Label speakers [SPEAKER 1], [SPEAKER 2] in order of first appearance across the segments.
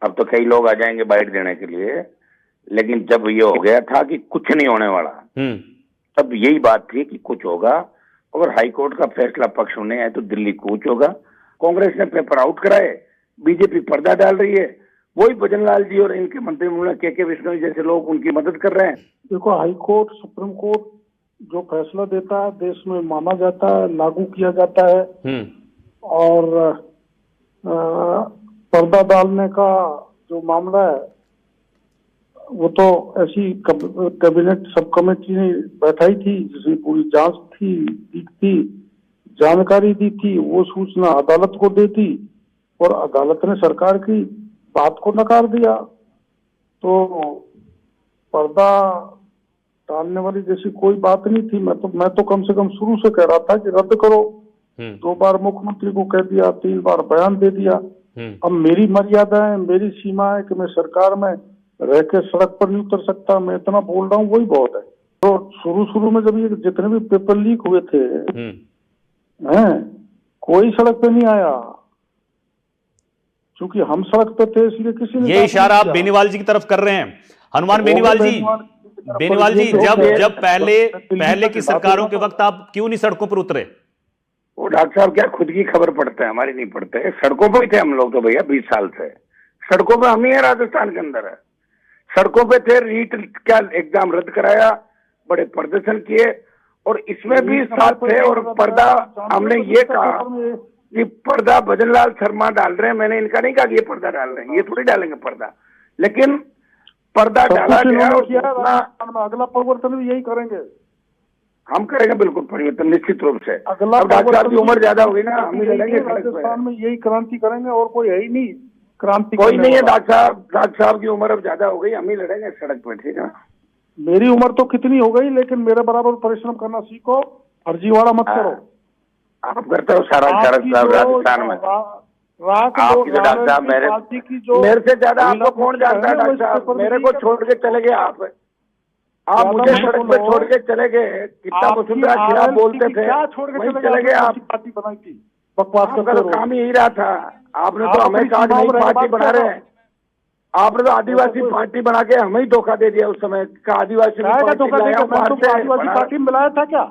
[SPEAKER 1] अब तो कई लोग आ जाएंगे बाइट देने के लिए, लेकिन जब ये हो गया था कि कुछ नहीं होने वाला, तब यही बात थी कि कुछ होगा, और हाईकोर्ट का फैसला पक्ष होने आए तो दिल्ली कूच होगा। कांग्रेस ने पेपर आउट कराए, बीजेपी पर्दा डाल रही है, वही भजन लाल जी और इनके मंत्रिमंडल के विष्णु जैसे लोग उनकी मदद कर रहे हैं।
[SPEAKER 2] देखो, हाईकोर्ट सुप्रीम कोर्ट जो फैसला देता है देश में माना जाता है, लागू किया जाता है। और पर्दा डालने का जो मामला है वो तो ऐसी कैबिनेट सब कमेटी ने बैठाई थी जिसमें पूरी जांच थी, जानकारी दी थी, वो सूचना अदालत को दी थी और अदालत ने सरकार की बात को नकार दिया। तो पर्दा डालने वाली जैसी कोई बात नहीं थी। मैं तो कम से कम शुरू से कह रहा था कि रद्द करो। 2 बार मुख्यमंत्री को कह दिया, 3 बार बयान दे दिया। अब मेरी मर्यादा है, मेरी सीमा है कि मैं सरकार में रह के सड़क पर नहीं उतर सकता। मैं इतना बोल रहा हूँ वही बहुत है। तो शुरू में जब ये जितने भी पेपर लीक हुए थे कोई सड़क पे नहीं आया, क्योंकि हम सड़क पे थे, इसलिए किसी ने
[SPEAKER 3] ये इशारा आप बेनीवाल जी की तरफ कर रहे हैं। हनुमान बेनीवाल जी, जब पहले की सरकारों के वक्त आप क्यों नहीं सड़कों पर उतरे?
[SPEAKER 1] वो डॉक्टर साहब क्या खुद की खबर पढ़ते हैं, हमारी नहीं पढ़ते। सड़कों पर ही थे हम लोग तो भैया 20 साल से सड़कों पे हम ही है। राजस्थान के अंदर है, सड़कों पे थे। रीट का एग्जाम रद्द कराया, बड़े प्रदर्शन किए, और इसमें भी साथ थे। और पर्दा हमने ये कहा कि पर्दा भजनलाल शर्मा डाल रहे हैं, मैंने इनका नहीं कहा कि ये पर्दा डाल रहे हैं, ये थोड़ी डालेंगे पर्दा, लेकिन पर्दा डाला गया।
[SPEAKER 2] अगला परिवर्तन भी यही करेंगे,
[SPEAKER 1] हम करेंगे बिल्कुल परिवर्तन निश्चित रूप से। अब डॉक्टर साहब की उम्र ज्यादा हो गई ना, हम ही लड़ेंगे
[SPEAKER 2] राजस्थान में, यही क्रांति करेंगे और कोई है ही नहीं क्रांति।
[SPEAKER 1] कोई नहीं है डॉक्टर साहब की उम्र अब ज्यादा हो गई, हम ही लड़ेंगे सड़क पे, ठीक है।
[SPEAKER 2] मेरी उम्र तो कितनी हो गई, लेकिन मेरे बराबर परिश्रम करना सीखो, फर्जीवाड़ा मत करो।
[SPEAKER 1] आप करते हो सारा राजस्थान में। आपकी डॉक्टर साहब मेरे से ज्यादा आपको कौन जानता है डॉक्टर साहब? मेरे को छोड़ के चले गए आप मुझे सड़क पे छोड़ के चले गए। कितना वसुंधरा खिलाफ बोलते थे, वहीं चले गए आप।
[SPEAKER 2] पार्टी बनाई थी, बकवास
[SPEAKER 1] आपका तो काम ही यही रहा था। आपने तो हमें कहा नई पार्टी बना रहे हैं, आपने तो आदिवासी पार्टी बना के हमें ही धोखा दे दिया। उस समय का आदिवासी
[SPEAKER 2] पार्टी में मिलाया था क्या?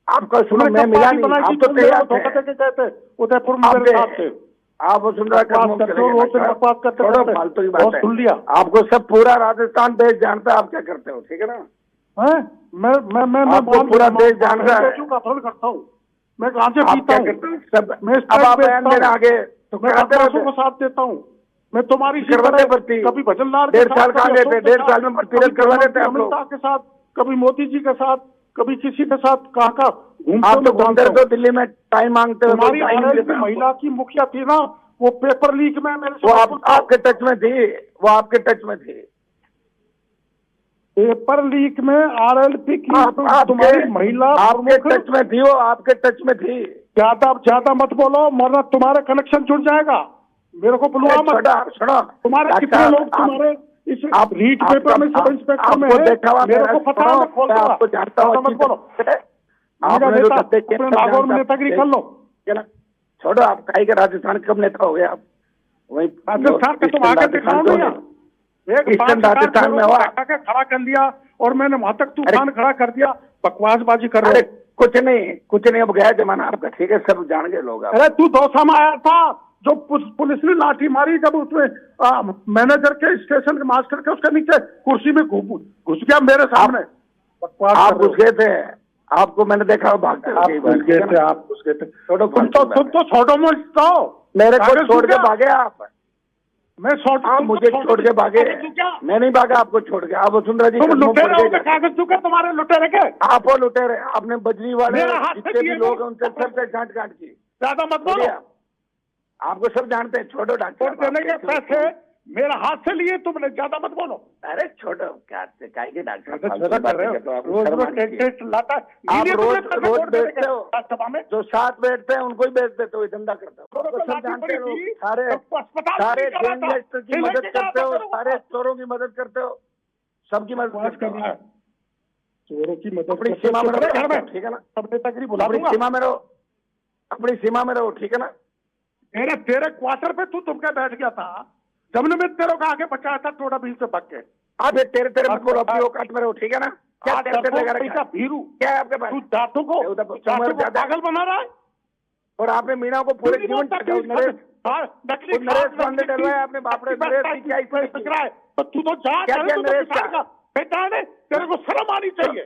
[SPEAKER 1] आपका सुनो, मैं मिला नहीं, आप तो तैयार थे
[SPEAKER 2] उदयपुर में।
[SPEAKER 1] आप वसुंधरा फालतू की बात है। आपको सब पूरा राजस्थान देश जानता है आप क्या करते हो, ठीक है ना?
[SPEAKER 2] मैं
[SPEAKER 1] पूरा देश जानता है।
[SPEAKER 2] करता हूँ मैं, कहाँ से पीता हूँ
[SPEAKER 1] सब। अब आप बयान देना आगे तो
[SPEAKER 2] को साथ देता हूँ मैं। तुम्हारी कभी भजनलाल
[SPEAKER 1] 1.5 साल कहाँ गए थे? 1.5 साल में भर्ती करवा देते हैं
[SPEAKER 2] अमित शाह के साथ, कभी मोदी जी के साथ, कभी किसी के साथ। कहाँ
[SPEAKER 1] घूमते तो दिल्ली में टाइम मांगते हो।
[SPEAKER 2] महिला की मुखिया थी ना, वो पेपर लीक में मेरे
[SPEAKER 1] वो आपके टच में थी, वो आपके टच में थी।
[SPEAKER 2] पेपर लीक में RLP की तुम्हारी महिला
[SPEAKER 1] आपके टच में थी, वो आपके टच में थी।
[SPEAKER 2] ज्यादा मत बोलो, वरना तुम्हारा कनेक्शन जुड़ जाएगा। मेरे को बुलवा मत।
[SPEAKER 1] सुनो,
[SPEAKER 2] तुम्हारे कितने लोग तुम्हारे इस रीट पेपर में, सब इंस्पेक्टर में है, मेरे को पता है। मैं खोलता हूँ,
[SPEAKER 1] आपको जानता हूँ,
[SPEAKER 2] मत बोलो। नागौर में नेतागिरी कर लो।
[SPEAKER 1] छोड़ो, आप काहे के राजस्थान कब नेता हो गए आप? वही
[SPEAKER 2] राजस्थान का तुम आगे दिखाओ नहीं,
[SPEAKER 1] राजस्थान में हुआ
[SPEAKER 2] खड़ा कर लिया और मैंने वहां तक तूफान खड़ा कर दिया। बकवासबाजी कर रहे।
[SPEAKER 1] कुछ नहीं, अब गया जमाना आपका, ठीक है, सब जान गए लोग।
[SPEAKER 2] अरे तू दौसा में आया था, जो पुलिस ने लाठी मारी, जब उसमें मैनेजर के स्टेशन के मास्टर के उसके नीचे कुर्सी में घुस गया मेरे सामने।
[SPEAKER 1] आप घुस गए थे, आपको मैंने देखा भागते।
[SPEAKER 2] आप घुस गए थे। तुम तो छोड़ो मुझको,
[SPEAKER 1] मेरे को छोड़ के भागे आप।
[SPEAKER 2] मैं
[SPEAKER 1] मुझे छोड़ के भागे, मैं नहीं भागा आपको छोड़ के। आप वसुंधरा जी
[SPEAKER 2] कागज चुके तुम्हारे लुटेरे के।
[SPEAKER 1] आप वो लुटेरे, आपने बजरी वाले जितने भी लोग हैं उनसे सबसे गांठ की।
[SPEAKER 2] ज्यादा मत बोलो,
[SPEAKER 1] आपको सब जानते हैं। छोड़ो डॉक्टर,
[SPEAKER 2] देने के पैसे मेरे हाथ से लिए तुमने, ज्यादा मत बोलो।
[SPEAKER 1] अरे छोड़ो, क्या के डॉक्टर रोज बेचते हो, जो साथ बैठते हैं उनको ही बेच देते हो, धंधा करते हो। सब जानते हो, सारे गैंगस्टर की मदद करते हो, सारे चोरों की मदद करते हो, सबकी मदद कर रहा है।
[SPEAKER 2] चोरों की मदद
[SPEAKER 1] अपनी सीमा में रहो, ठीक है ना?
[SPEAKER 2] अपनी
[SPEAKER 1] सीमा में रहो, अपनी सीमा में रहो, ठीक है ना?
[SPEAKER 2] तेरे क्वार्टर पे तुम क्या बैठ गया था? जब ने मैं तेरे को आगे बचाया था थोड़ा भी से भाग के।
[SPEAKER 1] आप ये तेरे तेरे मत बोलो, अपनी औकात में रहो, ठीक है ना? क्या तेरे तेरे लगा रखा है?
[SPEAKER 2] भीरू
[SPEAKER 1] क्या है आपके पास?
[SPEAKER 2] तू जाटों को पागल बना रहा है।
[SPEAKER 1] और आपने मीणा को पूरे जीवन नरेश पांडे डलवाया आपने, बाप रे, नरेश की क्या
[SPEAKER 2] लग रहा है? तो तू तो जा
[SPEAKER 1] क्या नरेश का
[SPEAKER 2] बेटा ने, तेरे को शर्म आनी चाहिए।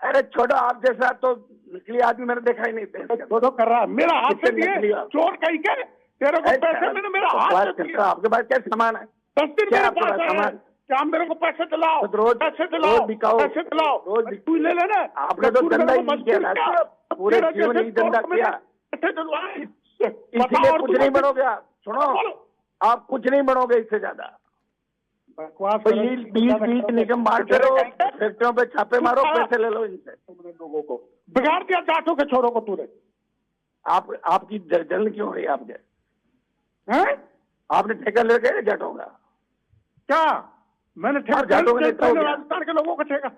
[SPEAKER 1] अरे छोड़ो, आप जैसा तो निकली आदमी मैंने देखा ही नहीं।
[SPEAKER 2] छोड़ो कर रहा है, मेरा हाथ से दिए चोर कहीं के, तेरे को पैसे मैंने मेरा हाथ से दिए।
[SPEAKER 1] आपके पास क्या सामान है?
[SPEAKER 2] 10 दिन मेरे पास सामान, क्या मेरे को पैसे दिलाओ,
[SPEAKER 1] रोज
[SPEAKER 2] पैसे दिलाओ, पैसे दिलाओ, रोज तू ले लेना।
[SPEAKER 1] आपने तो धंधा ही नहीं किया, पूरे जीवन ही धंधा किया, इसीलिए कुछ नहीं बनोगे आप। सुनो, आप कुछ नहीं बनोगे इससे ज्यादा। बीच निगम बांटते रहो, फैक्ट्रियों पे छापे मारो, पैसे ले लो इनसे।
[SPEAKER 2] तुमने लोगों को बिगाड़ दिया, जाटों के छोरों को तूने।
[SPEAKER 1] आपकी जलन क्यों हो रही है आपके?
[SPEAKER 2] हैं?
[SPEAKER 1] आपने ठेका ले गए जाटों का?
[SPEAKER 2] क्या मैंने ठेका?
[SPEAKER 1] जाटों का
[SPEAKER 2] राजस्थान के लोगों का ठेका